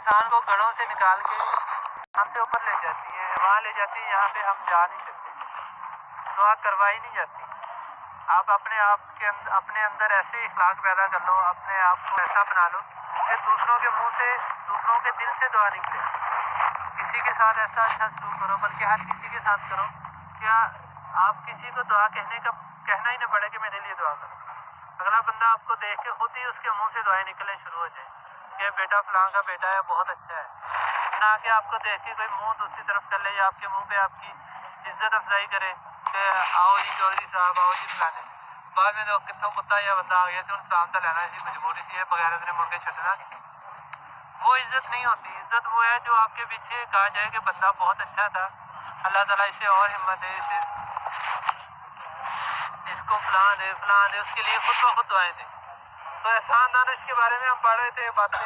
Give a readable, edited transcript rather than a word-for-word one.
انسان کو گڑھوں سے نکال کے ہم سے اوپر لے جاتی ہے، وہاں لے جاتی ہے یہاں پہ ہم جا نہیں سکتے، دعا کروائی نہیں جاتی۔ آپ اپنے اندر ایسے اخلاق پیدا کر لو، اپنے آپ کو ایسا بنا لو کہ دوسروں کے منہ سے، دوسروں کے دل سے دعا نکلے۔ کسی کے ساتھ ایسا اچھا سلوک کرو، بلکہ ہر کسی کے ساتھ کرو کیا آپ کسی کو دعا کہنا ہی نہ پڑے کہ میرے لیے دعا کرو۔ اگلا بندہ آپ کو دیکھ کے خود ہی اس کے منہ سے دعائیں نکلنے شروع ہو جائیں کہ بیٹا فلاں کا بیٹا ہے، بہت اچھا ہے، نہ کہ آپ کو دیکھ کے کوئی منہ دوسری طرف کر لے یا آپ کے منہ پہ آپ کی عزت افزائی کرے کہ آؤ جی چودھری صاحب، آؤ جی فلانے۔ بعد میں تو کتوں کتا یا بندہ آ گیا تو سلام تو لینا جی، مجبوری سی ہے، بغیر اپنے مڑ کے چھٹنا نہیں۔ وہ عزت نہیں ہوتی، عزت وہ ہے جو آپ کے پیچھے کہا جائے کہ بندہ بہت اچھا تھا، اللہ تعالیٰ اسے اور ہمت دے، اس کو فلاں دے فلاں دے، اس کے لیے خود بخود دعائیں دیں۔ تو احسان دانش کے بارے میں ہم پڑھ رہے تھے باتیں